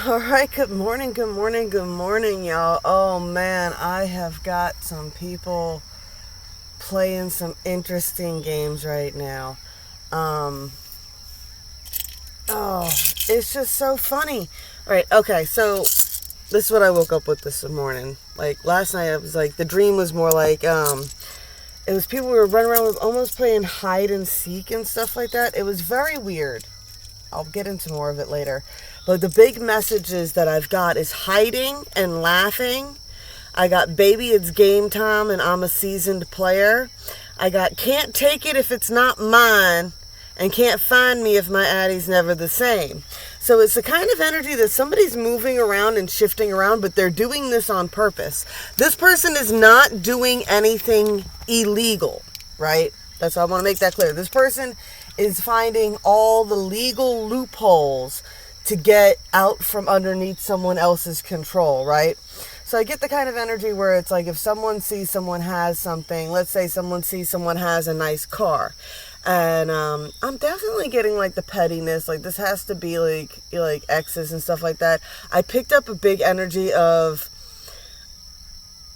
All right, good morning, good morning, good morning, y'all. Oh man, I have got some people playing some interesting games right now. Um, oh, it's just so funny. All right, okay, so this is what I woke up with this morning. Like last night, I was like, the dream was more like, it was people who were running around with almost playing hide and seek and stuff like that. It was very weird. I'll get into more of it later. But the big messages that I've got is hiding and laughing. I got baby, it's game time and I'm a seasoned player. I got can't take it if it's not mine and can't find me if my addy's never the same. So it's the kind of energy that somebody's moving around and shifting around, but they're doing this on purpose. This person is not doing anything illegal, right? That's why I want to make that clear. This person is finding all the legal loopholes to get out from underneath someone else's control, right? So I get the kind of energy where it's like if someone sees someone has something, let's say someone sees someone has a nice car, and I'm definitely getting like the pettiness, like this has to be like exes and stuff like that. I picked up a big energy of,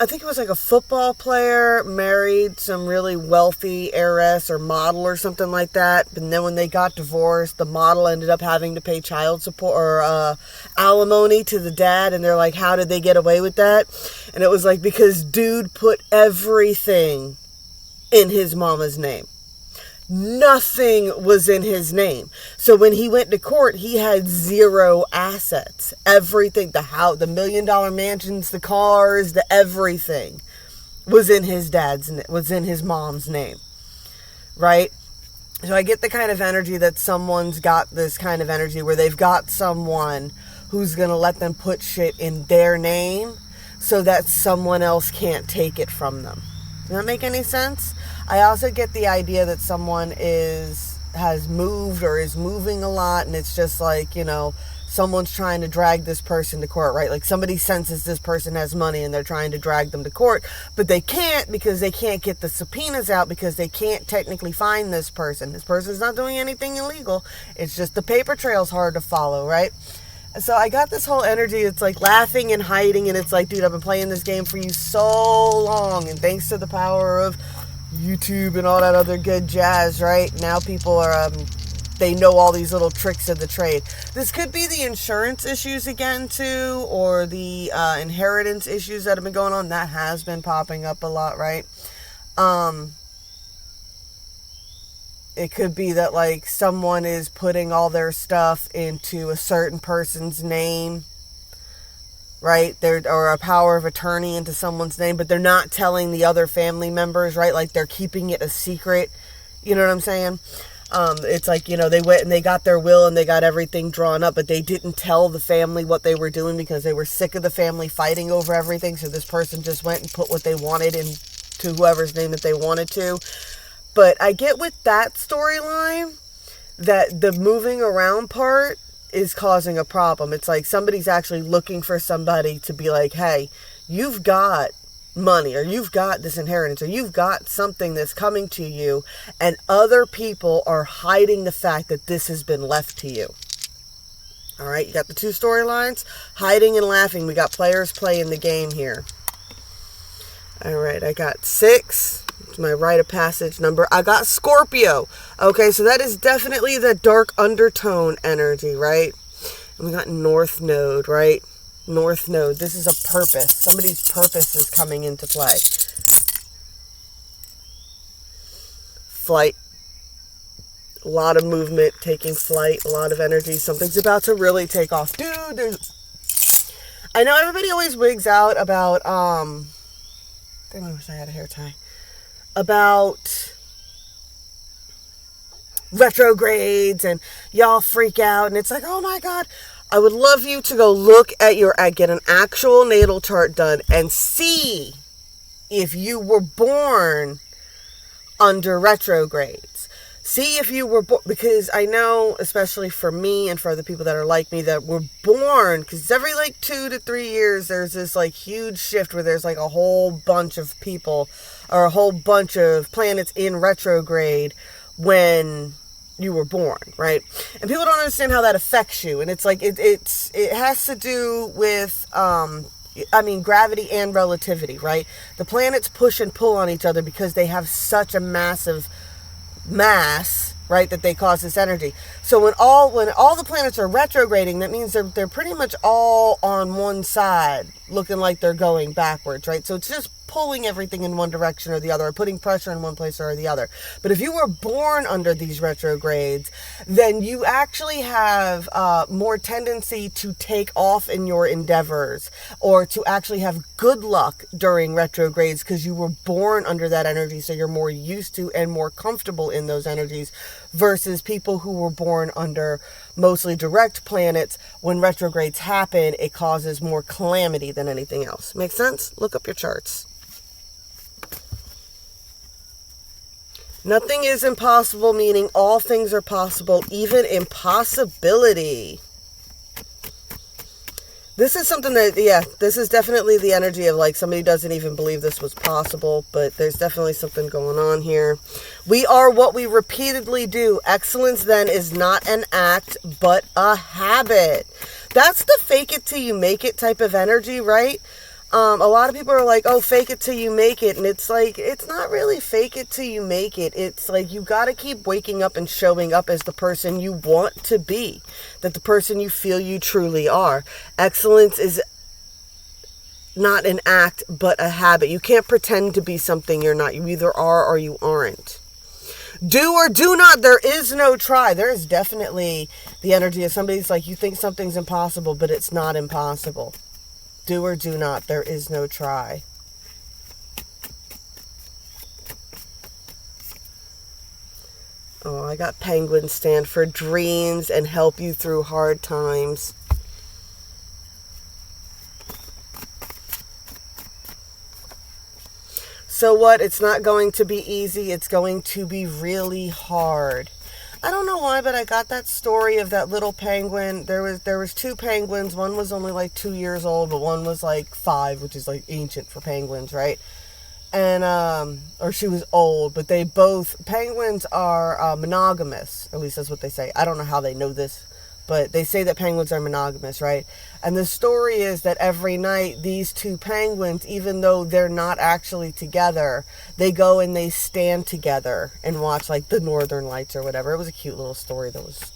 I think it was like a football player married some really wealthy heiress or model or something like that. And then when they got divorced, the model ended up having to pay child support or alimony to the dad. And they're like, how did they get away with that? And it was like, because dude put everything in his mama's name. Nothing was in his name. So when he went to court, he had zero assets. Everything, the house, the $1 million mansions, the cars, the everything was in his mom's name. Right? So I get the kind of energy that someone's got this kind of energy where they've got someone who's going to let them put shit in their name so that someone else can't take it from them. Does that make any sense? I also get the idea that someone has moved or is moving a lot, and it's just like, someone's trying to drag this person to court, right? Like somebody senses this person has money and they're trying to drag them to court, but they can't because they can't get the subpoenas out because they can't technically find this person. This person's not doing anything illegal. It's just the paper trail's hard to follow, right? So I got this whole energy. It's like laughing and hiding, and it's like, dude, I've been playing this game for you so long, and thanks to the power of YouTube and all that other good jazz, right? Now people are, they know all these little tricks of the trade. This could be the insurance issues again, too, or the inheritance issues that have been going on. That has been popping up a lot, right? It could be that, like, someone is putting all their stuff into a certain person's name, right? Or a power of attorney into someone's name, but they're not telling the other family members, right? Like, they're keeping it a secret. You know what I'm saying? It's like, they went and they got their will and they got everything drawn up, but they didn't tell the family what they were doing because they were sick of the family fighting over everything. So this person just went and put what they wanted into whoever's name that they wanted to. But I get with that storyline that the moving around part is causing a problem. It's like somebody's actually looking for somebody to be like, hey, you've got money, or you've got this inheritance, or you've got something that's coming to you, and other people are hiding the fact that this has been left to you. All right, you got the two storylines, hiding and laughing. We got players playing the game here. All right, I got 6. It's my rite of passage number. I got Scorpio. Okay, so that is definitely the dark undertone energy, right? And we got North Node, right? North Node. This is a purpose. Somebody's purpose is coming into play. Flight. A lot of movement, taking flight, a lot of energy. Something's about to really take off. Dude, I know everybody always wigs out about, damn, I wish I had a hair tie. About retrogrades and y'all freak out and it's like, oh my God. I would love you to go look at get an actual natal chart done and see if you were born under retrogrades. See if you were born, because I know, especially for me and for the people that are like me, that were born, because every like 2 to 3 years, there's this like huge shift where there's like a whole bunch of people or a whole bunch of planets in retrograde when you were born, right? And people don't understand how that affects you. And it's like, it has to do with, gravity and relativity, right? The planets push and pull on each other because they have such a massive mass, right, that they cause this energy. So when all the planets are retrograding, that means they're pretty much all on one side, looking like they're going backwards, right? So it's just pulling everything in one direction or the other, or putting pressure in one place or the other. But if you were born under these retrogrades, then you actually have more tendency to take off in your endeavors, or to actually have good luck during retrogrades, because you were born under that energy, so you're more used to and more comfortable in those energies, versus people who were born under mostly direct planets. When retrogrades happen, it causes more calamity than anything else. Make sense? Look up your charts. Nothing is impossible, meaning all things are possible, even impossibility. This is something that, this is definitely the energy of like somebody doesn't even believe this was possible, but there's definitely something going on here. We are what we repeatedly do. Excellence then is not an act, but a habit. That's the fake it till you make it type of energy, right? A lot of people are like, oh, fake it till you make it. And it's like, it's not really fake it till you make it. It's like, you got to keep waking up and showing up as the person you want to be, that the person you feel you truly are. Excellence is not an act, but a habit. You can't pretend to be something you're not. You either are or you aren't. Do or do not. There is no try. There is definitely the energy of somebody's like, you think something's impossible, but it's not impossible. Do or do not. There is no try. Oh, I got penguins stand for dreams and help you through hard times. So what? It's not going to be easy. It's going to be really hard. I don't know why, but I got that story of that little penguin. There was two penguins. One was only like 2 years old, but one was like 5, which is like ancient for penguins, right? And or she was old, but penguins are monogamous. At least that's what they say. I don't know how they know this, but they say that penguins are monogamous, right? And the story is that every night these two penguins, even though they're not actually together, they go and they stand together and watch like the Northern Lights or whatever. It was a cute little story that was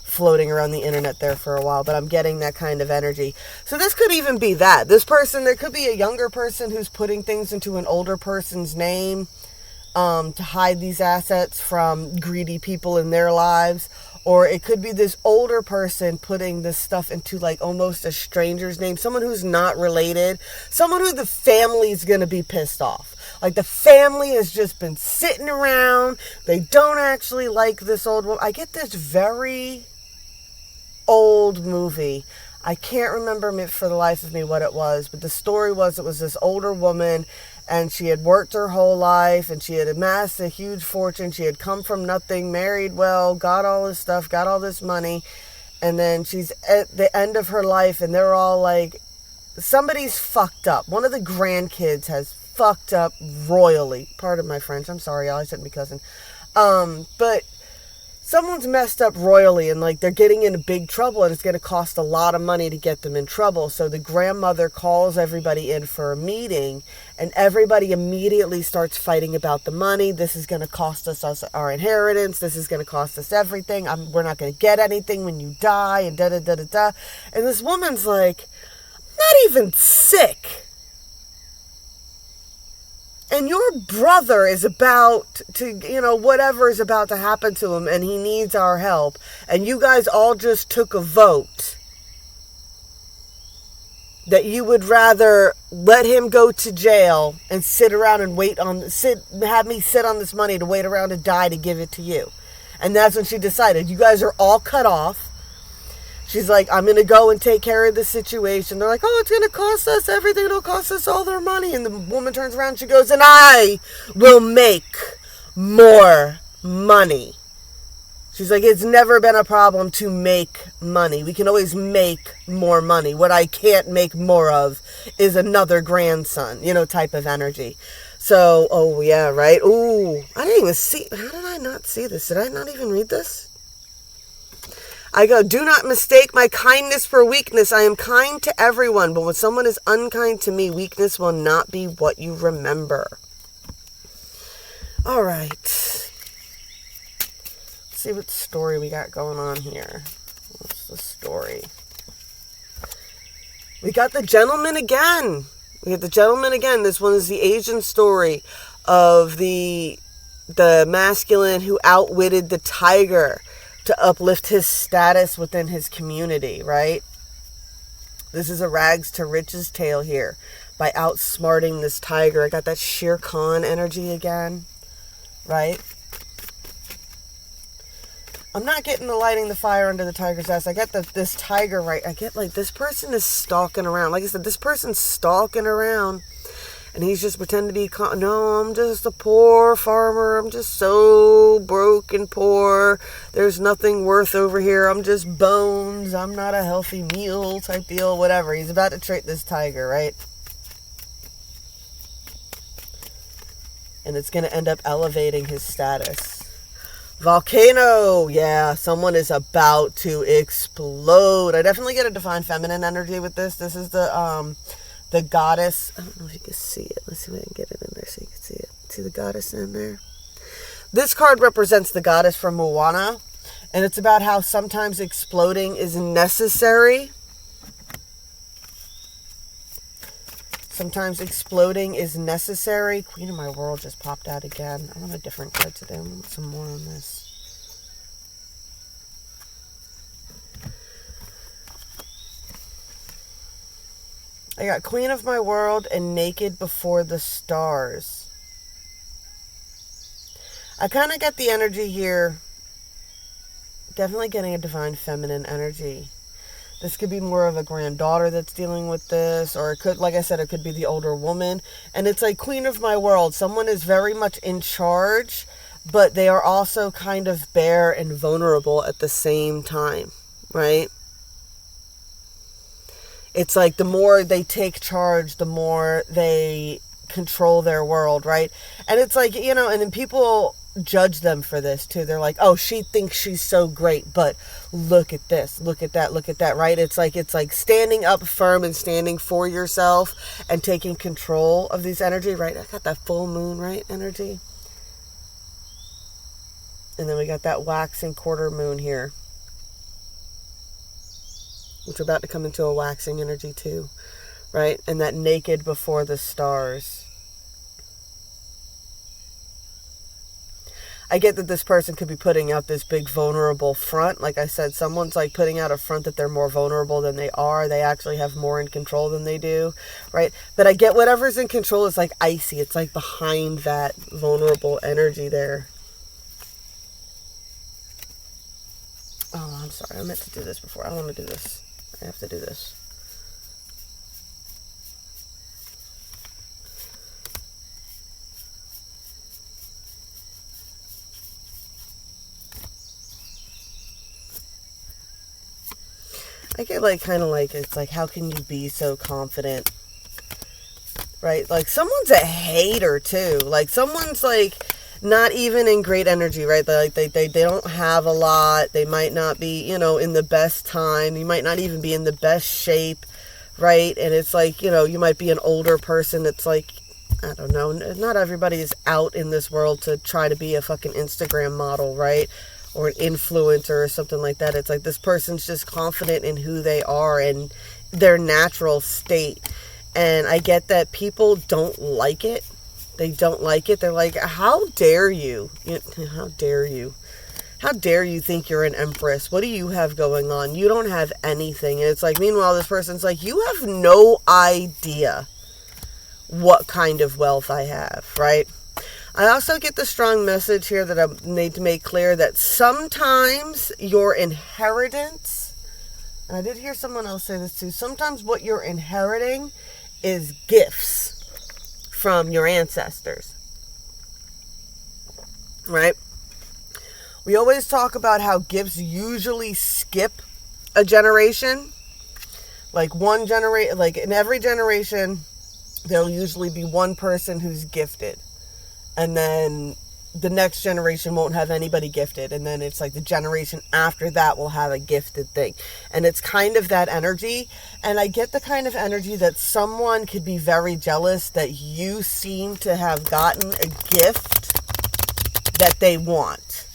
floating around the internet there for a while, but I'm getting that kind of energy. So this could even be that. This person, there could be a younger person who's putting things into an older person's name to hide these assets from greedy people in their lives. Or it could be this older person putting this stuff into like almost a stranger's name, someone who's not related, someone who the family's going to be pissed off. Like the family has just been sitting around. They don't actually like this old woman. I get this very old movie. I can't remember for the life of me what it was, but the story was it was this older woman, and she had worked her whole life, and she had amassed a huge fortune. She had come from nothing, married well, got all this stuff, got all this money, and then she's at the end of her life, and they're all like, somebody's fucked up. One of the grandkids has fucked up royally. Pardon my French. I'm sorry, y'all. I shouldn't be cussing. But someone's messed up royally, and like they're getting into big trouble, and it's going to cost a lot of money to get them in trouble. So the grandmother calls everybody in for a meeting, and everybody immediately starts fighting about the money. This is going to cost us our inheritance. This is going to cost us everything. We're not going to get anything when you die, and da da da da da. And this woman's like, not even sick. And your brother is about to, whatever is about to happen to him, and he needs our help. And you guys all just took a vote that you would rather let him go to jail and sit around and have me sit on this money to wait around to die to give it to you. And that's when she decided, you guys are all cut off. She's like, I'm going to go and take care of the situation. They're like, oh, it's going to cost us everything. It'll cost us all their money. And the woman turns around and she goes, and I will make more money. She's like, it's never been a problem to make money. We can always make more money. What I can't make more of is another grandson, type of energy. So, oh yeah, right? Ooh, I didn't even see, how did I not see this? Did I not even read this? I go, do not mistake my kindness for weakness. I am kind to everyone, but when someone is unkind to me, weakness will not be what you remember. All right. Let's see what story we got going on here. What's the story? We got the gentleman again. This one is the Asian story of the masculine who outwitted the tiger to uplift his status within his community, right? This is a rags to riches tale here by outsmarting this tiger. I got that Shere Khan energy again, right? I'm not getting the lighting the fire under the tiger's ass. I get this tiger, right? I get like this person is stalking around. Like I said, this person's stalking around. And he's just pretending to be, no, I'm just a poor farmer. I'm just so broke and poor. There's nothing worth over here. I'm just bones. I'm not a healthy meal type deal, whatever. He's about to trick this tiger, right? And it's going to end up elevating his status. Volcano. Yeah, someone is about to explode. I definitely get a divine feminine energy with this. This is the goddess. I don't know if you can see it. Let's see if I can get it in there so you can see it. See the goddess in there? This card represents the goddess from Moana. And it's about how sometimes exploding is necessary. Sometimes exploding is necessary. Queen of my world just popped out again. I want a different card today. I want some more on this. I got Queen of my world and Naked Before the Stars. I kind of get the energy here. Definitely getting a divine feminine energy. This could be more of a granddaughter that's dealing with this, or it could, like I said, it could be the older woman. And it's like Queen of my world. Someone is very much in charge, but they are also kind of bare and vulnerable at the same time, right? It's like the more they take charge, the more they control their world, right? And it's like, and then people judge them for this too. They're like, oh, she thinks she's so great, but look at this, look at that, right? It's like standing up firm and standing for yourself and taking control of these energy, right? I got that full moon, right, energy. And then we got that waxing quarter moon here, which are about to come into a waxing energy too, right? And that Naked Before the Stars. I get that this person could be putting out this big vulnerable front. Like I said, someone's like putting out a front that they're more vulnerable than they are. They actually have more in control than they do, right? But I get whatever's in control is like icy. It's like behind that vulnerable energy there. Oh, I'm sorry. I meant to do this before. I want to do this. I have to do this. I get it's like, how can you be so confident? Right? Like someone's a hater too. Like someone's like not even in great energy, right? They don't have a lot. They might not be, in the best time. You might not even be in the best shape, right? And it's like, you might be an older person. It's like, I don't know. Not everybody is out in this world to try to be a fucking Instagram model, right? Or an influencer or something like that. It's like this person's just confident in who they are and their natural state. And I get that people don't like it. They don't like it. They're like, how dare you? How dare you? How dare you think you're an empress? What do you have going on? You don't have anything. And it's like, meanwhile, this person's like, you have no idea what kind of wealth I have, right? I also get the strong message here that I need to make clear that sometimes your inheritance, and I did hear someone else say this too, sometimes what you're inheriting is gifts from your ancestors, right? We always talk about how gifts usually skip a generation. Like in every generation, there'll usually be one person who's gifted, and then the next generation won't have anybody gifted, and then it's like the generation after that will have a gifted thing. And it's kind of that energy, and I get the kind of energy that someone could be very jealous that you seem to have gotten a gift that they want.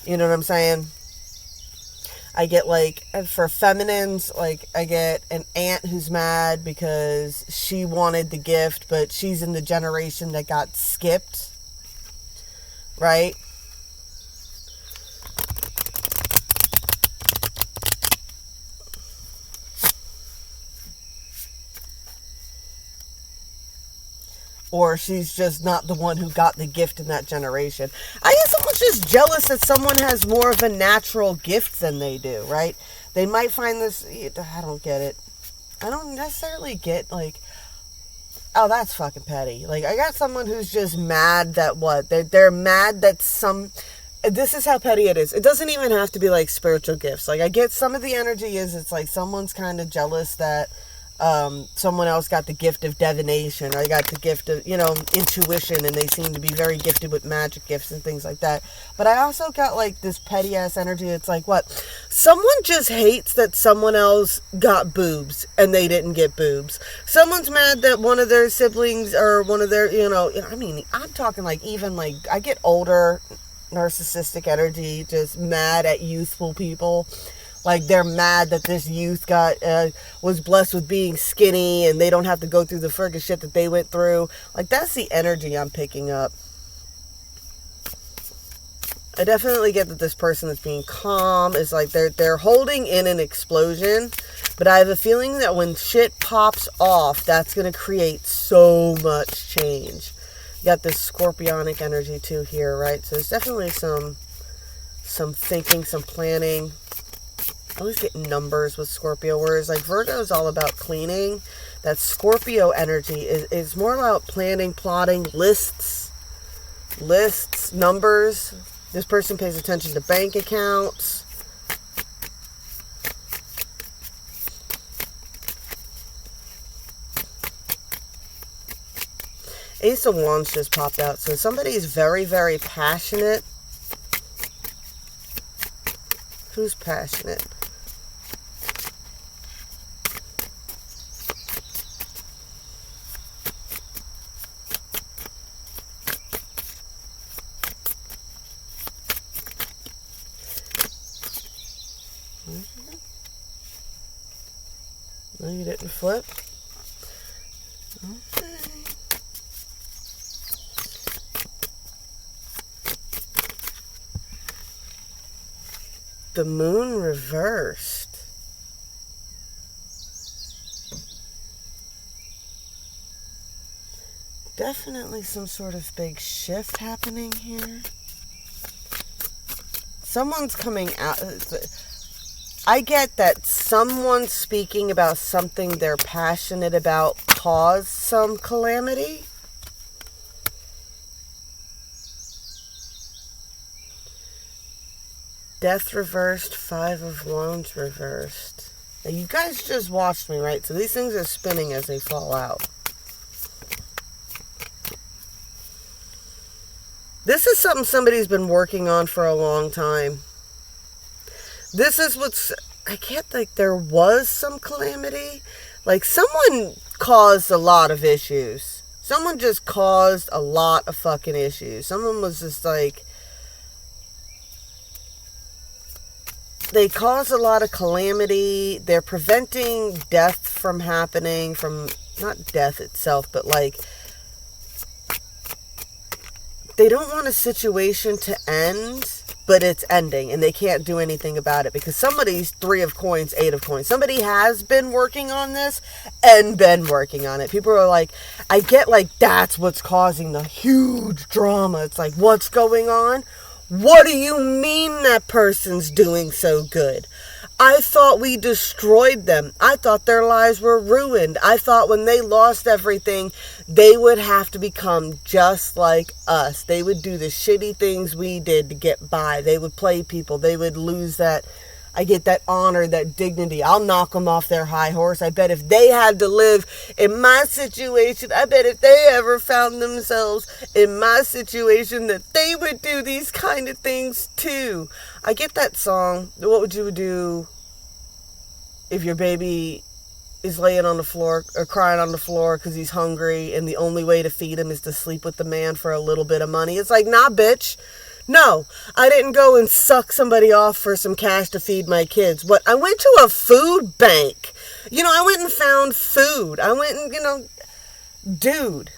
You know what I'm saying? I get, like, for feminines, like, I get an aunt who's mad because she wanted the gift, but she's in the generation that got skipped, right? Or she's just not the one who got the gift in that generation. I guess someone's just jealous that someone has more of a natural gift than they do, right? They might find this, I don't get it. I don't necessarily get, like, oh, that's fucking petty. Like, I got someone who's just mad that what? They're mad that this is how petty it is. It doesn't even have to be, like, spiritual gifts. Like, I get some of the energy is it's like someone's kind of jealous that someone else got the gift of divination, or I got the gift of, intuition, and they seem to be very gifted with magic gifts and things like that. But I also got, like, this petty ass energy. It's like, what? Someone just hates that someone else got boobs and they didn't get boobs. Someone's mad that one of their siblings or one of their, I'm talking like, even like, I get older narcissistic energy, just mad at youthful people. Like, they're mad that this youth was blessed with being skinny and they don't have to go through the friggin' shit that they went through. Like, that's the energy I'm picking up. I definitely get that this person that's being calm is like they're holding in an explosion, but I have a feeling that when shit pops off, that's going to create so much change. You got this scorpionic energy too here, right? So there's definitely some thinking, some planning. I always get numbers with Scorpio, whereas like Virgo is all about cleaning. That Scorpio energy is more about planning, plotting, lists, numbers. This person pays attention to bank accounts. Ace of Wands just popped out. So somebody is very, very passionate. Who's passionate? No, you didn't flip. Okay. The moon reversed. Definitely some sort of big shift happening here. Someone's coming out. I get that someone speaking about something they're passionate about caused some calamity. Death reversed, Five of Wands reversed. Now you guys just watched me, right? So these things are spinning as they fall out. This is something somebody's been working on for a long time. This is I can't think there was some calamity. Like, someone caused a lot of issues. Someone just caused a lot of fucking issues. Someone was just like, they caused a lot of calamity. They're preventing death from happening, from, not death itself, but like, they don't want a situation to end, but it's ending, and they can't do anything about it because somebody's Three of Coins, Eight of Coins. Somebody has been working on this and been working on it. People are like, I get like that's what's causing the huge drama. It's like, what's going on? What do you mean that person's doing so good? I thought we destroyed them. I thought their lives were ruined. I thought when they lost everything, they would have to become just like us. They would do the shitty things we did to get by. They would play people. They would lose that I get that honor, that dignity. I'll knock them off their high horse. I bet if they had to live in my situation, I bet if they ever found themselves in my situation that they would do these kind of things too. I get that song. What would you do if your baby is laying on the floor or crying on the floor because he's hungry and the only way to feed him is to sleep with the man for a little bit of money? It's like, nah, bitch. No, I didn't go and suck somebody off for some cash to feed my kids. What? I went to a food bank. I went and found food. I went and, dude.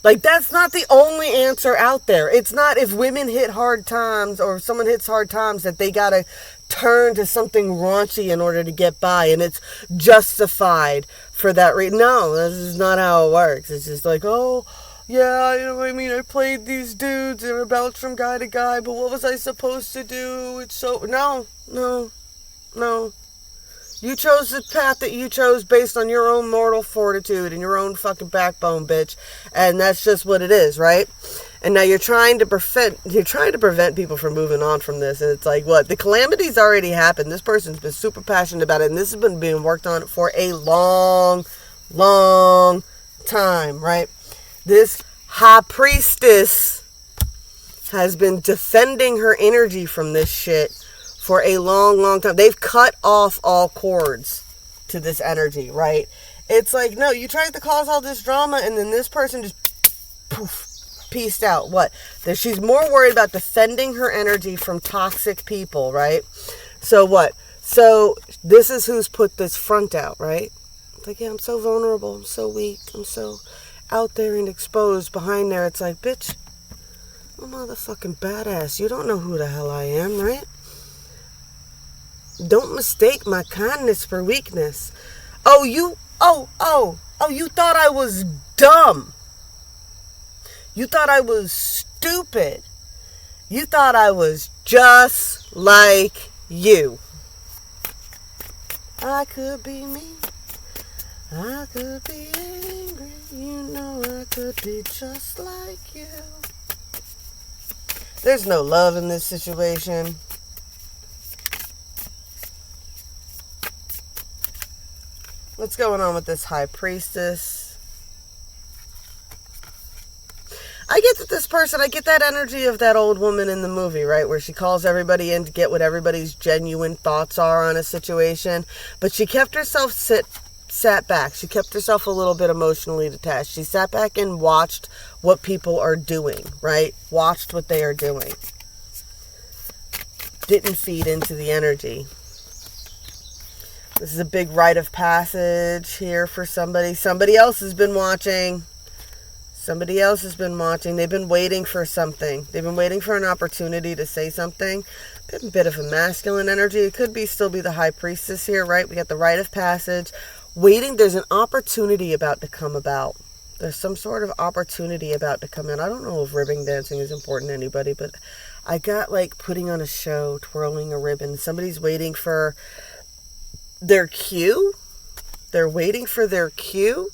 Like, that's not the only answer out there. It's not if women hit hard times or if someone hits hard times that they gotta turn to something raunchy in order to get by and it's justified for that reason. No, this is not how it works. It's just like, oh, yeah, I played these dudes and it bounced from guy to guy, but what was I supposed to do? It's so... No. You chose the path that you chose based on your own mortal fortitude and your own fucking backbone, bitch. And that's just what it is, right? And now you're trying to prevent people from moving on from this. And it's like, what? The calamity's already happened. This person's been super passionate about it. And this has been being worked on for a long, long time, right? This high priestess has been defending her energy from this shit for a long, long time. They've cut off all cords to this energy, right? It's like, no, you tried to cause all this drama and then this person just poof, pieced out. What? She's more worried about defending her energy from toxic people, right? So what? So this is who's put this front out, right? It's like, yeah, I'm so vulnerable. I'm so weak. I'm so out there and exposed. Behind there, it's like, bitch, I'm a motherfucking badass. You don't know who the hell I am, right? Don't mistake my kindness for weakness. You thought I was dumb. You thought I was stupid. You thought I was just like you. I could be mean. I could be angry. I could be just like you. There's no love in this situation. What's going on with this high priestess? I get that this person, I get that energy of that old woman in the movie, right? Where she calls everybody in to get what everybody's genuine thoughts are on a situation. But she kept herself sat back. She kept herself a little bit emotionally detached. She sat back and watched what people are doing, right? Watched what they are doing. Didn't feed into the energy. This is a big rite of passage here for somebody. Somebody else has been watching. Somebody else has been watching. They've been waiting for something. They've been waiting for an opportunity to say something. A bit of a masculine energy. It could still be the high priestess here, right? We got the rite of passage. Waiting. There's an opportunity about to come about. There's some sort of opportunity about to come in. I don't know if ribbon dancing is important to anybody, but I got like putting on a show, twirling a ribbon. Somebody's waiting for their cue. They're waiting for their cue,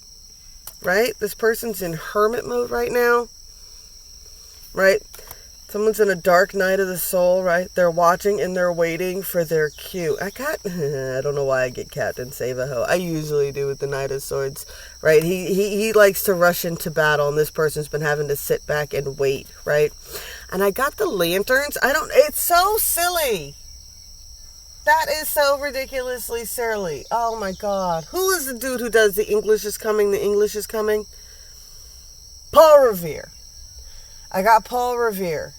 right? This person's in hermit mode right now, right? Someone's in a dark night of the soul, right? They're watching and they're waiting for their cue. I don't know why I get Captain Save-A-Ho. I usually do with the Knight of Swords, right? He likes to rush into battle, and this person's been having to sit back and wait, right? And I got the lanterns. It's so silly. That is so ridiculously silly. Oh my God. Who is the dude who does The English is Coming? The English is Coming? Paul Revere. I got Paul Revere.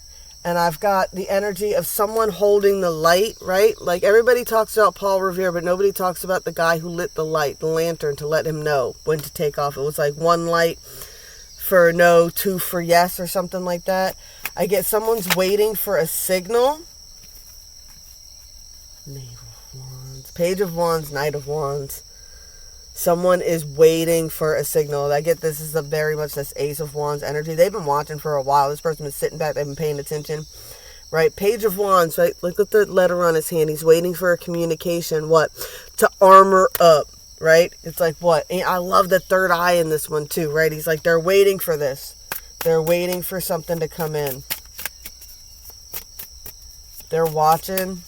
And I've got the energy of someone holding the light, right? Like everybody talks about Paul Revere, but nobody talks about the guy who lit the light, the lantern, to let him know when to take off. It was like 1 light for no, 2 for yes, or something like that. I get someone's waiting for a signal. Knave of Wands, Page of Wands, Knight of Wands. Someone is waiting for a signal. I get this is very much this Ace of Wands energy. They've been watching for a while. This person's been sitting back. They've been paying attention. Right? Page of Wands, right? Look at the letter on his hand. He's waiting for a communication. What? To armor up. Right? It's like what? And I love the third eye in this one too. Right? He's like, they're waiting for this. They're waiting for something to come in. They're watching.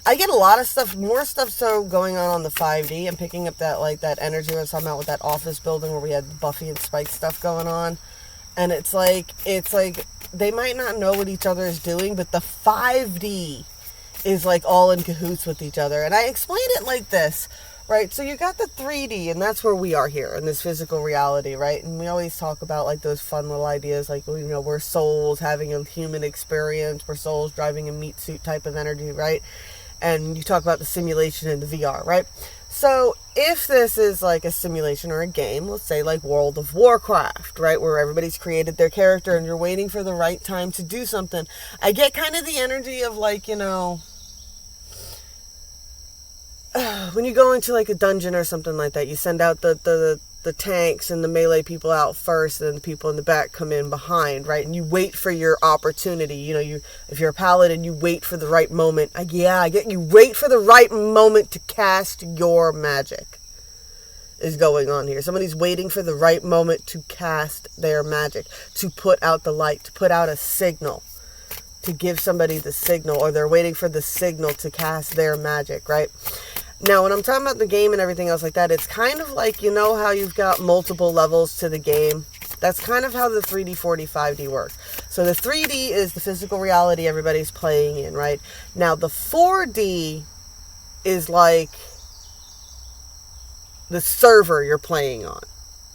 I get a lot of stuff, more stuff so going on the 5D. I'm picking up that, like, that energy I was talking about with that office building where we had Buffy and Spike stuff going on. And it's like, they might not know what each other is doing, but the 5D is, like, all in cahoots with each other. And I explain it like this, right? So you got the 3D, and that's where we are here in this physical reality, right? And we always talk about, like, those fun little ideas, like, you know, we're souls having a human experience, we're souls driving a meat suit type of energy, right? And you talk about the simulation in the VR, right? So if this is like a simulation or a game, let's say like World of Warcraft, right? Where everybody's created their character and you're waiting for the right time to do something. I get kind of the energy of, like, you know, when you go into like a dungeon or something like that, you send out the tanks and the melee people out first, and then the people in the back come in behind, right? And you wait for your opportunity. You know, if you're a paladin, you wait for the right moment. You wait for the right moment to cast your magic is going on here. Somebody's waiting for the right moment to cast their magic, to put out the light, to put out a signal, to give somebody the signal, or they're waiting for the signal to cast their magic, right? Now, when I'm talking about the game and everything else like that, it's kind of like, you know how you've got multiple levels to the game? That's kind of how the 3D, 4D, 5D works. So the 3D is the physical reality everybody's playing in, right? Now, the 4D is like the server you're playing on,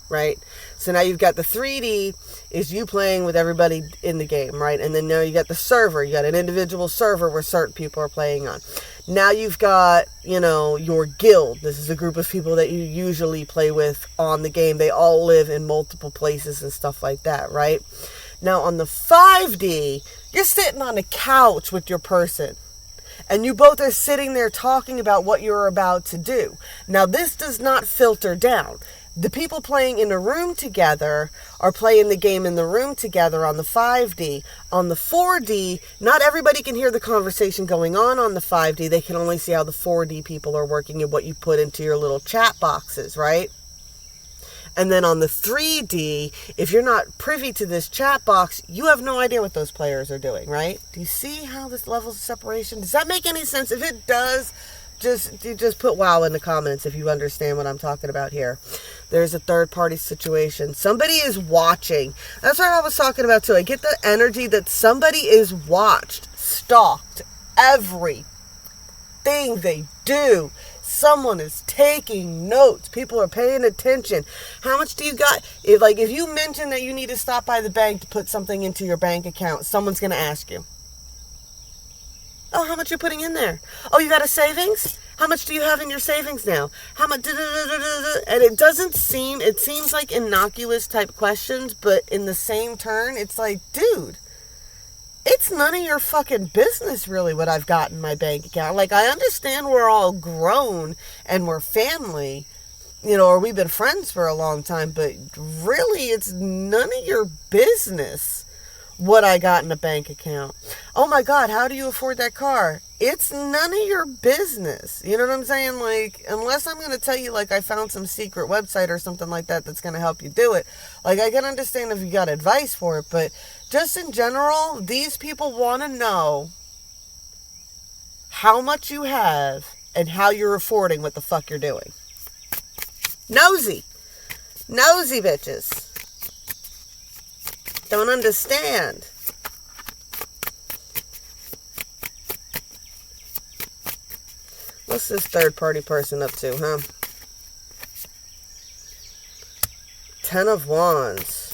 right? So now you've got the 3D is you playing with everybody in the game, right? And then now you got the server. You got an individual server where certain people are playing on. Now you've got, you know, your guild. This is a group of people that you usually play with on the game. They all live in multiple places and stuff like that, right? Now on the 5D, you're sitting on a couch with your person. And you both are sitting there talking about what you're about to do. Now this does not filter down. The people playing in a room together are playing the game in the room together on the 5D. On the 4D, not everybody can hear the conversation going on the 5D. They can only see how the 4D people are working and what you put into your little chat boxes, right? And then on the 3D, if you're not privy to this chat box, you have no idea what those players are doing, right? Do you see how this levels of separation? Does that make any sense? If it does, just put wow in the comments if you understand what I'm talking about here. There's a third-party situation. Somebody is watching. That's what I was talking about, too. I get the energy that somebody is watched, stalked, everything they do. Someone is taking notes. People are paying attention. How much do you got? If you mention that you need to stop by the bank to put something into your bank account, someone's going to ask you. Oh, how much are you putting in there? Oh, you got a savings? How much do you have in your savings now? How much? And it seems like innocuous type questions, but in the same turn, it's like, dude, it's none of your fucking business really what I've got in my bank account. Like, I understand we're all grown and we're family, you know, or we've been friends for a long time, but really it's none of your business what I got in a bank account. Oh my God, how do you afford that car? It's none of your business. You know what I'm saying? Like, unless I'm going to tell you, like, I found some secret website or something like that that's going to help you do it. Like, I can understand if you got advice for it, but just in general, these people want to know how much you have and how you're affording what the fuck you're doing. Nosy bitches. Don't understand. What's this third party person up to, huh? 10 of Wands.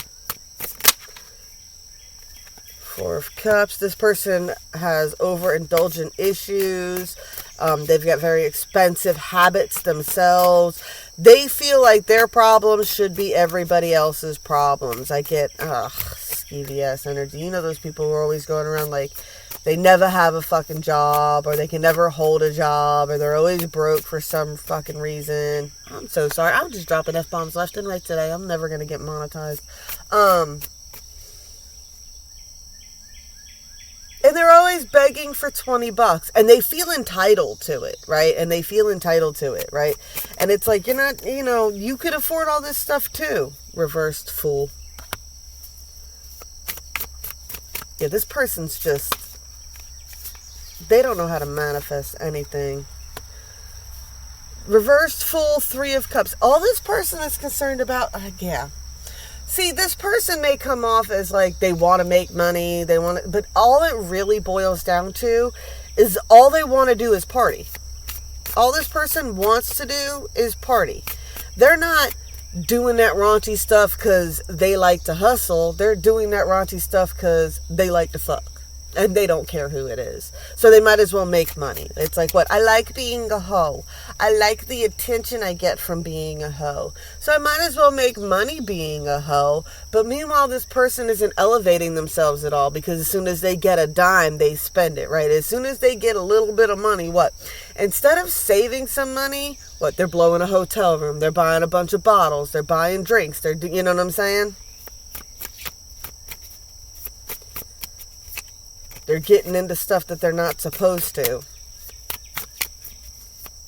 4 of Cups. This person has overindulgent issues. They've got very expensive habits themselves. They feel like their problems should be everybody else's problems. I get, skeevy ass energy. You know those people who are always going around like they never have a fucking job, or they can never hold a job, or they're always broke for some fucking reason. I'm so sorry. I'm just dropping F-bombs left and right today. I'm never going to get monetized. And they're always begging for $20, and they feel entitled to it, right? And it's like, you're not, you know, you could afford all this stuff too, reversed Fool. Yeah, this person's just, they don't know how to manifest anything. Reversed Fool, Three of Cups. All this person is concerned about, yeah. See, this person may come off as like they want to make money, but all it really boils down to is all they want to do is party. All this person wants to do is party. They're not doing that raunchy stuff because they like to hustle. They're doing that raunchy stuff because they like to fuck. And they don't care who it is. So they might as well make money. It's like, what? I like being a hoe. I like the attention I get from being a hoe. So I might as well make money being a hoe. But meanwhile, this person isn't elevating themselves at all, because as soon as they get a dime, they spend it, right? As soon as they get a little bit of money, what? Instead of saving some money, what? They're blowing a hotel room. They're buying a bunch of bottles. They're buying drinks. You know what I'm saying? They're getting into stuff that they're not supposed to.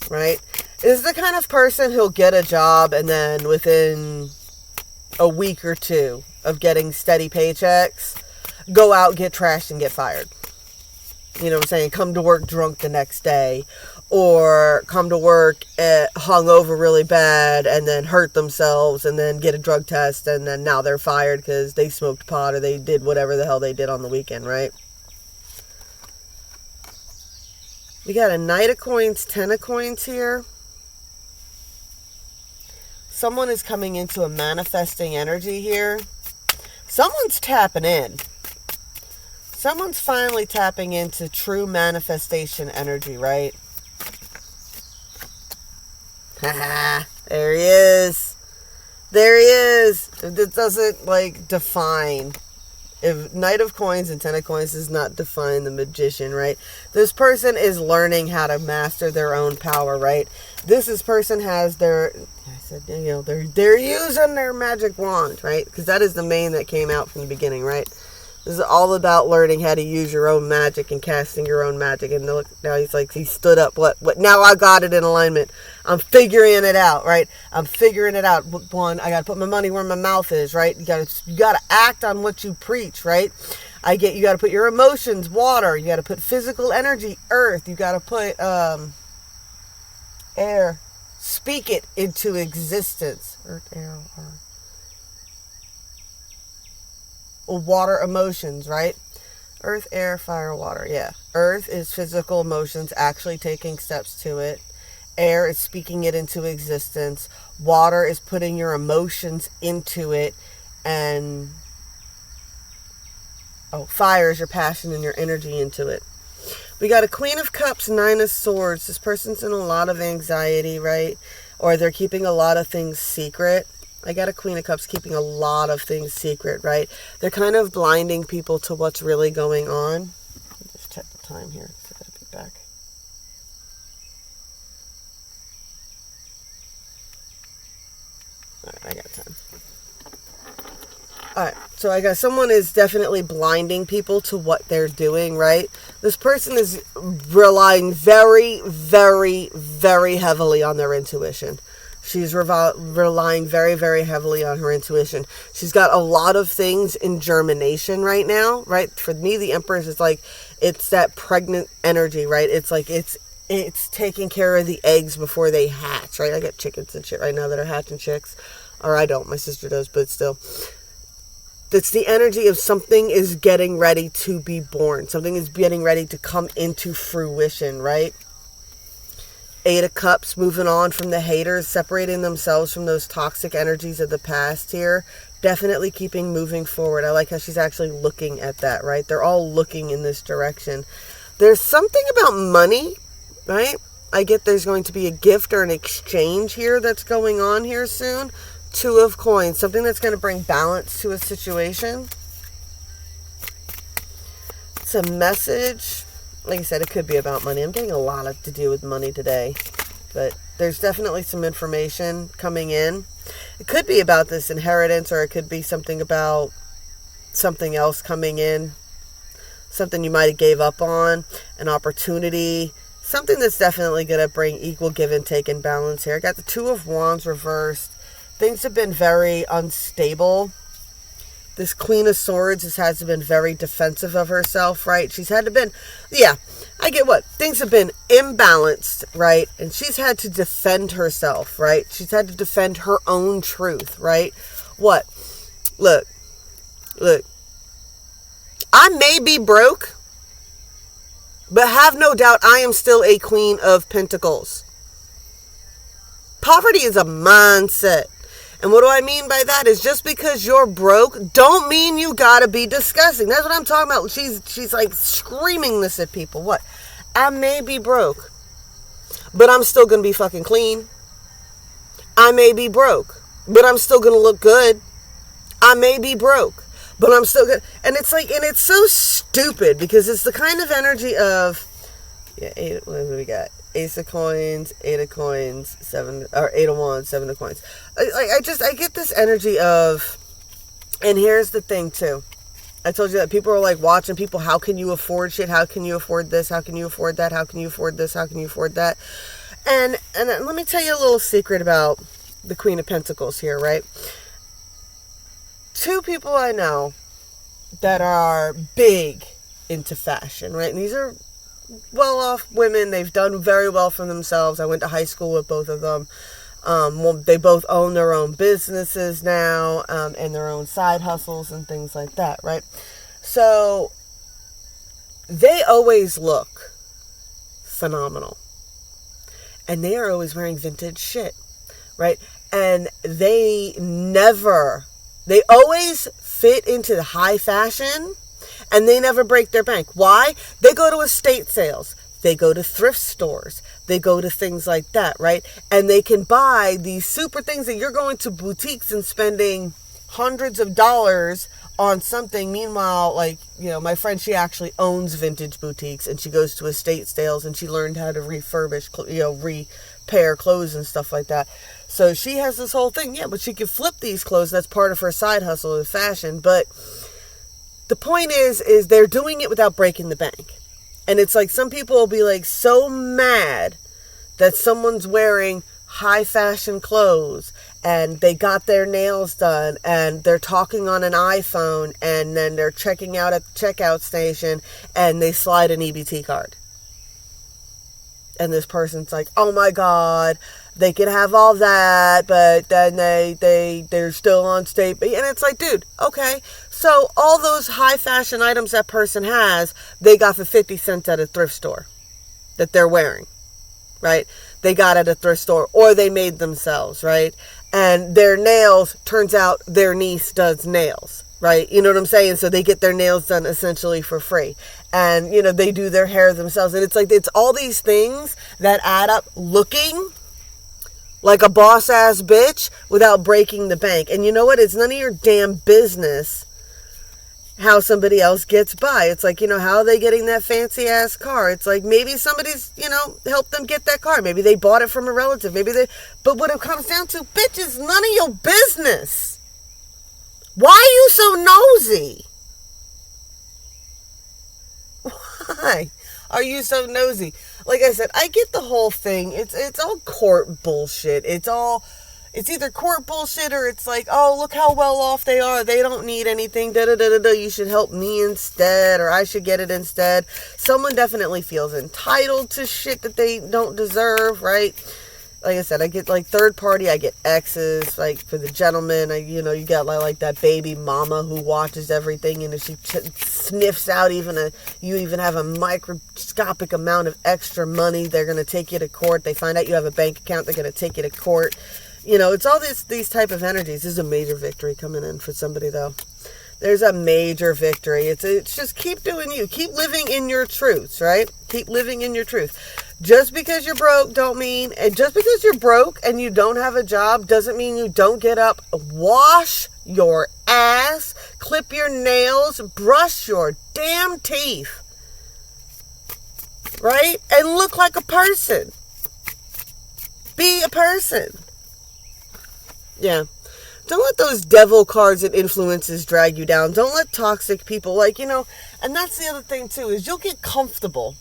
Right? Is the kind of person who'll get a job and then within a week or two of getting steady paychecks, go out, get trashed, and get fired. You know what I'm saying? Come to work drunk the next day. Or come to work hungover really bad and then hurt themselves and then get a drug test and then now they're fired because they smoked pot or they did whatever the hell they did on the weekend, right? We got a Knight of Coins, Ten of Coins here. Someone is coming into a manifesting energy here. Someone's tapping in. Someone's finally tapping into true manifestation energy, right? Haha, there he is. There he is. It doesn't, like, define. If Knight of Coins and Ten of Coins does not define the Magician, right? This person is learning how to master their own power, right? This person has their, they're using their magic wand, right? Because that is the main that came out from the beginning, right? This is all about learning how to use your own magic and casting your own magic. And look, now he's like, he stood up. What? Now I got it in alignment. I'm figuring it out, right? I'm figuring it out. One, I got to put my money where my mouth is, right? You got to act on what you preach, right? You got to put your emotions, water. You got to put physical energy, earth. You got to put air. Speak it into existence. Earth, air, water. Water, emotions, right? Earth, air, fire, water. Yeah. Earth is physical emotions, actually taking steps to it. Air is speaking it into existence. Water is putting your emotions into it. And fire is your passion and your energy into it. We got a Queen of Cups, Nine of Swords. This person's in a lot of anxiety, right? Or they're keeping a lot of things secret. I got a Queen of Cups keeping a lot of things secret, right? They're kind of blinding people to what's really going on. I'll just check the time here. So I gotta be back. Alright, I got time. Alright, so I got someone is definitely blinding people to what they're doing, right? This person is relying very, very, very heavily on their intuition. She's relying very, very heavily on her intuition. She's got a lot of things in germination right now, right? For me, the Empress is like, it's that pregnant energy, right? It's like, it's taking care of the eggs before they hatch, right? I got chickens and shit right now that are hatching chicks. Or I don't, my sister does, but still. It's the energy of something is getting ready to be born. Something is getting ready to come into fruition, right? Eight of Cups, moving on from the haters, separating themselves from those toxic energies of the past here. Definitely keeping moving forward. I like how she's actually looking at that, right? They're all looking in this direction. There's something about money, right? I get there's going to be a gift or an exchange here that's going on here soon. Two of Coins, something that's going to bring balance to a situation. It's a message. Like I said, it could be about money. I'm getting a lot to do with money today. But there's definitely some information coming in. It could be about this inheritance, or it could be something about something else coming in. Something you might have gave up on. An opportunity. Something that's definitely going to bring equal give and take and balance here. I got the Two of Wands reversed. things have been very unstable. This Queen of Swords has been very defensive of herself, right? She's had to been, yeah, I get what. Things have been imbalanced, right? And she's had to defend herself, right? She's had to defend her own truth, right? What? Look. I may be broke, but have no doubt I am still a Queen of Pentacles. Poverty is a mindset. And what do I mean by that is just because you're broke, don't mean you gotta be disgusting. That's what I'm talking about. She's like screaming this at people. What? I may be broke, but I'm still gonna be fucking clean. I may be broke, but I'm still gonna look good. I may be broke, but I'm still good. And it's like, and it's so stupid because it's the kind of energy of, what do we got? Ace of Coins, Eight of Coins, Eight of Wands, Seven of Coins. I get this energy of, and here's the thing too. I told you that people are like watching people. How can you afford shit? How can you afford this? How can you afford that? How can you afford this? How can you afford that? And let me tell you a little secret about the Queen of Pentacles here, right? Two people I know that are big into fashion, right? And these are well-off women. They've done very well for themselves. I went to high school with both of them. They both own their own businesses now, and their own side hustles and things like that, right? So they always look phenomenal. And they are always wearing vintage shit, right? And they always fit into the high fashion, and they never break their bank. Why? They go to estate sales. They go to thrift stores. They go to things like that, right? And they can buy these super things that you're going to boutiques and spending hundreds of dollars on something. Meanwhile, like, my friend, she actually owns vintage boutiques, and she goes to estate sales, and she learned how to refurbish, repair clothes and stuff like that. So she has this whole thing, but she can flip these clothes. That's part of her side hustle with fashion. But the point is they're doing it without breaking the bank. And it's like some people will be like so mad that someone's wearing high fashion clothes and they got their nails done and they're talking on an iPhone, and then they're checking out at the checkout station and they slide an EBT card. And this person's like, oh my God, they can have all that, but then they're still on state. And it's like, dude, okay. So all those high fashion items that person has, they got for 50 cents at a thrift store that they're wearing, right? They got at a thrift store, or they made themselves, right? And their nails, turns out their niece does nails, right? You know what I'm saying? So they get their nails done essentially for free. And, they do their hair themselves. And it's like, it's all these things that add up looking like a boss-ass bitch without breaking the bank. And you know what? It's none of your damn business how somebody else gets by. It's like, how are they getting that fancy-ass car? It's like maybe somebody's, helped them get that car. Maybe they bought it from a relative. But what it comes down to, bitch, is none of your business. Why are you so nosy? Why are you so nosy? Like I said, I get the whole thing. It's all court bullshit. It's either court bullshit, or it's like, oh, look how well off they are. They don't need anything. You should help me instead, or I should get it instead. Someone definitely feels entitled to shit that they don't deserve, right? Like I said, I get like third party, I get exes, like for the gentleman, you get like that baby mama who watches everything, and if she sniffs out you even have a microscopic amount of extra money, they're going to take you to court. They find out you have a bank account, they're going to take you to court. It's all these type of energies. This is a major victory coming in for somebody though. There's a major victory. It's just keep doing you. Keep living in your truths, right? Keep living in your truth. Just because you're broke just because you're broke and you don't have a job doesn't mean you don't get up, wash your ass, clip your nails, brush your damn teeth, right? And look like a person. Be a person. Yeah. Don't let those devil cards and influences drag you down. Don't let toxic people, and that's the other thing too, is you'll get comfortable.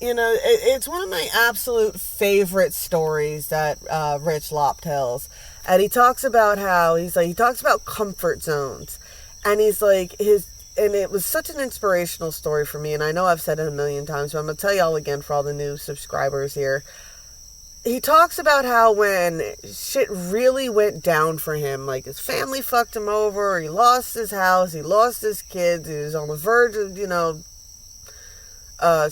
It's one of my absolute favorite stories that Rich Lopp tells. And he talks about how he talks about comfort zones. And he's like, and it was such an inspirational story for me. And I know I've said it a million times, but I'm going to tell y'all again for all the new subscribers here. He talks about how when shit really went down for him, like his family fucked him over, he lost his house, he lost his kids, he was on the verge of,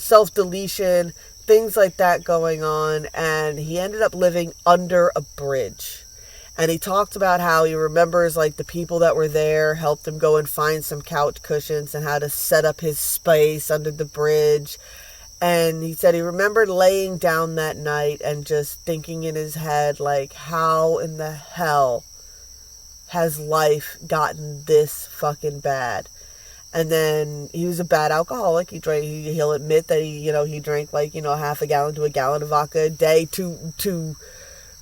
self-deletion, things like that going on, and he ended up living under a bridge. And he talked about how he remembers, like, the people that were there helped him go and find some couch cushions and how to set up his space under the bridge. And he said he remembered laying down that night and just thinking in his head, like, how in the hell has life gotten this fucking bad? And then he was a bad alcoholic. He'll admit that he drank like, half a gallon to a gallon of vodka a day to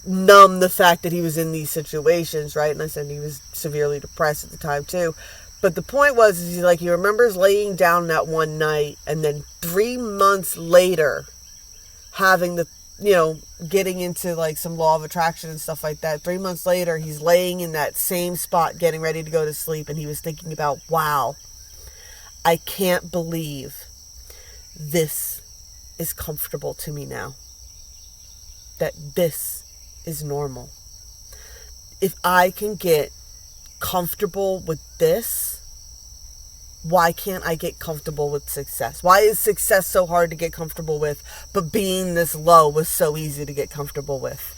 numb the fact that he was in these situations, right? And I said he was severely depressed at the time too. But the point was, he remembers laying down that one night, and then 3 months later, having getting into like some law of attraction and stuff like that. 3 months later, he's laying in that same spot, getting ready to go to sleep, and he was thinking about, wow, I can't believe this is comfortable to me now. That this is normal. If I can get comfortable with this, why can't I get comfortable with success? Why is success so hard to get comfortable with, but being this low was so easy to get comfortable with?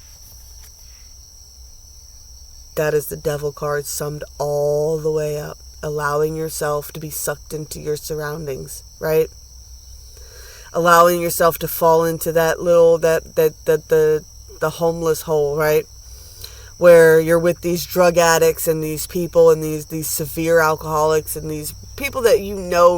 That is the devil card summed all the way up. Allowing yourself to be sucked into your surroundings, right? Allowing yourself to fall into that little, the homeless hole, right? Where you're with these drug addicts and these people and these severe alcoholics and these people that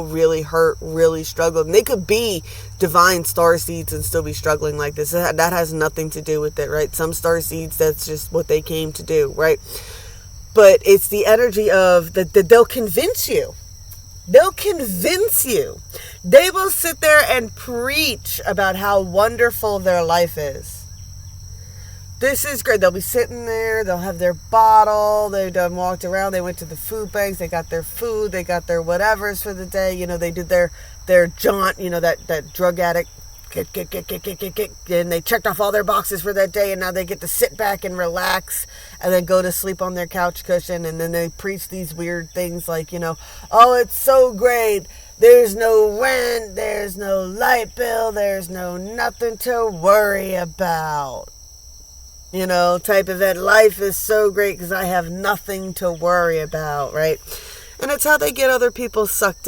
really hurt, really struggle. And they could be divine star seeds and still be struggling like this. That has nothing to do with it, right? Some star seeds, that's just what they came to do, right? But it's the energy of that they'll convince you. They'll convince you. They will sit there and preach about how wonderful their life is. This is great. They'll be sitting there. They'll have their bottle. They've done walked around. They went to the food banks. They got their food. They got their whatevers for the day. They did their jaunt. That drug addict. And they checked off all their boxes for that day. And now they get to sit back and relax and then go to sleep on their couch cushion. And then they preach these weird things like, oh, it's so great. There's no rent. There's no light bill. There's no nothing to worry about. Type of that. Life is so great because I have nothing to worry about, right? And it's how they get other people sucked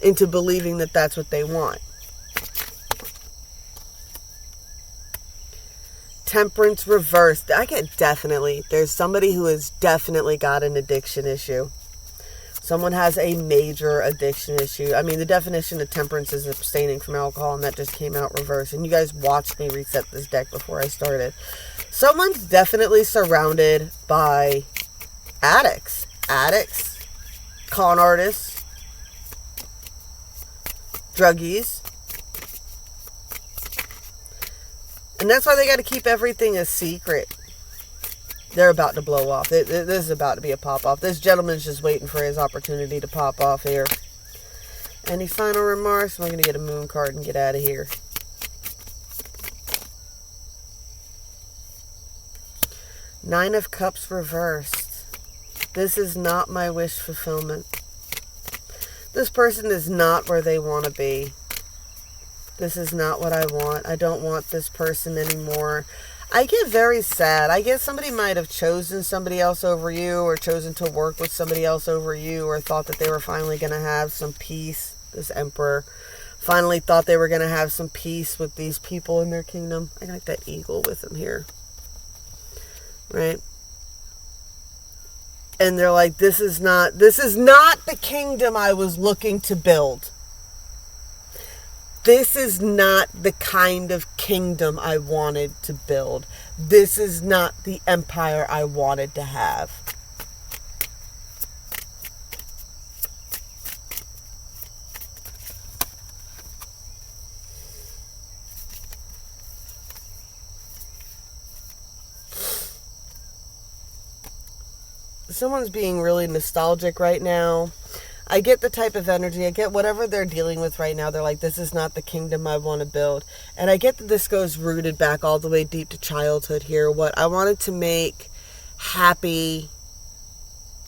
into believing that that's what they want. Temperance reversed. There's somebody who has definitely got an addiction issue. Someone has a major addiction issue. I mean, the definition of temperance is abstaining from alcohol, and that just came out reverse. And you guys watched me reset this deck before I started. Someone's definitely surrounded by addicts, con artists, druggies. And that's why they got to keep everything a secret. They're about to blow off. This is about to be a pop-off. This gentleman's just waiting for his opportunity to pop off here. Any final remarks? I'm going to get a moon card and get out of here. Nine of Cups reversed. This is not my wish fulfillment. This person is not where they want to be. This is not what I want. I don't want this person anymore. I get very sad. I guess somebody might have chosen somebody else over you, or chosen to work with somebody else over you, or thought that they were finally going to have some peace. This Emperor finally thought they were going to have some peace with these people in their kingdom. I like that eagle with them here. Right? And they're like, this is not the kingdom I was looking to build. This is not the kind of kingdom I wanted to build. This is not the empire I wanted to have. someone's being really nostalgic right now. I get the type of energy. I get whatever they're dealing with right now. They're like, this is not the kingdom I want to build. And I get that this goes rooted back all the way deep to childhood here. What I wanted to make happy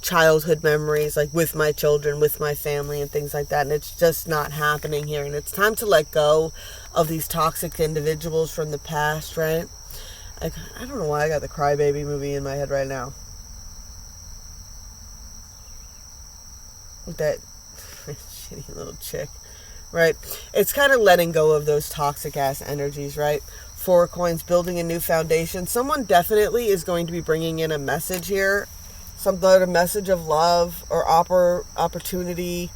childhood memories, like with my children, with my family and things like that. And it's just not happening here. And it's time to let go of these toxic individuals from the past, right? I don't know why I got the Crybaby movie in my head right now. With that shitty little chick, right? It's kind of letting go of those toxic ass energies, right? 4 coins, building a new foundation. Someone definitely is going to be bringing in a message here, a message of love or opportunity.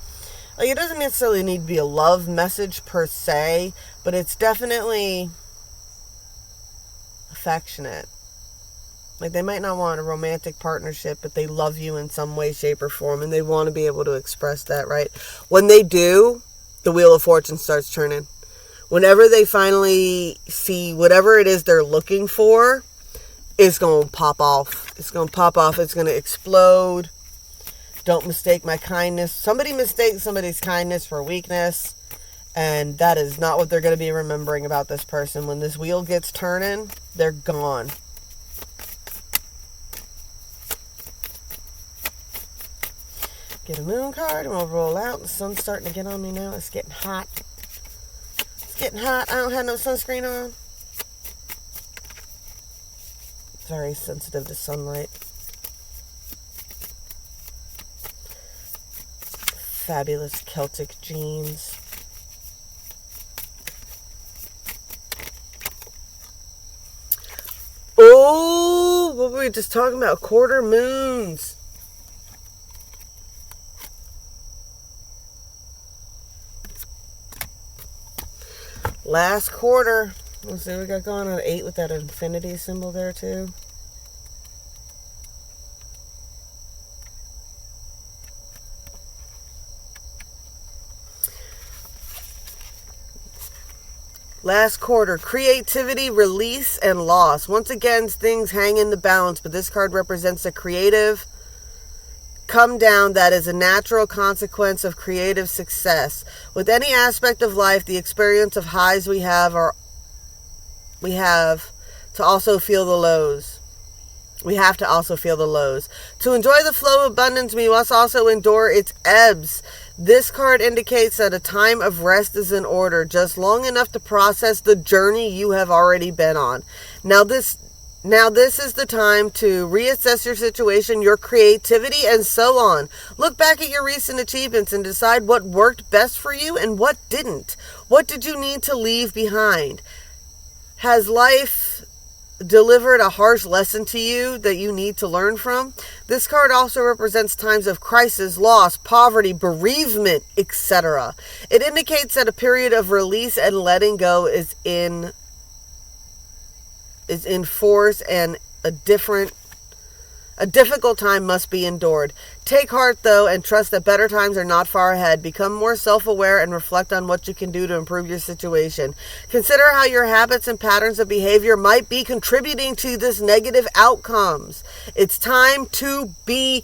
Like, it doesn't necessarily need to be a love message per se, but it's definitely affectionate. Like, they might not want a romantic partnership, but they love you in some way, shape, or form, and they want to be able to express that, right? When they do, the Wheel of Fortune starts turning. Whenever they finally see whatever it is they're looking for, it's going to pop off. It's going to pop off. It's going to explode. Don't mistake my kindness. Somebody mistakes somebody's kindness for weakness, and that is not what they're going to be remembering about this person. When this wheel gets turning, they're gone. Get a moon card and we'll roll out. The sun's starting to get on me now. It's getting hot. It's getting hot. I don't have no sunscreen on. Very sensitive to sunlight. Fabulous Celtic jeans. Oh, what were we just talking about? Quarter moons. Last quarter. Let's see what we got going on. 8 with that infinity symbol there too. Last quarter. Creativity, release, and loss. Once again, things hang in the balance, but this card represents a creative come down that is a natural consequence of creative success. With any aspect of life, the experience of highs we have to also feel the lows. We have to also feel the lows. To enjoy the flow of abundance, we must also endure its ebbs. This card indicates that a time of rest is in order, just long enough to process the journey you have already been on. Now this is the time to reassess your situation, your creativity, and so on. Look back at your recent achievements and decide what worked best for you and what didn't. What did you need to leave behind? Has life delivered a harsh lesson to you that you need to learn from? This card also represents times of crisis, loss, poverty, bereavement, etc. It indicates that a period of release and letting go is in force, and a difficult time must be endured. Take heart, though, and trust that better times are not far ahead. Become more self-aware and reflect on what you can do to improve your situation. Consider how your habits and patterns of behavior might be contributing to this negative outcomes. It's time to be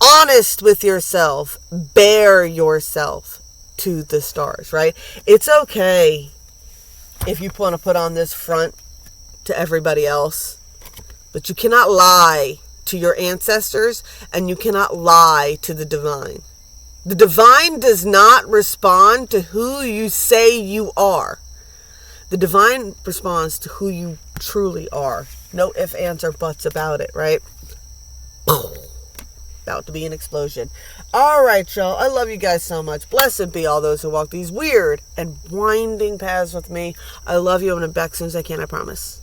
honest with yourself. Bear yourself to the stars, right? It's okay if you want to put on this front to everybody else, but you cannot lie to your ancestors, and you cannot lie to the divine. The divine does not respond to who you say you are. The divine responds to who you truly are. No ifs, ands, or buts about it, right? About to be an explosion. All right, y'all. I love you guys so much. Blessed be all those who walk these weird and winding paths with me. I love you. I'm going to be back as soon as I can, I promise.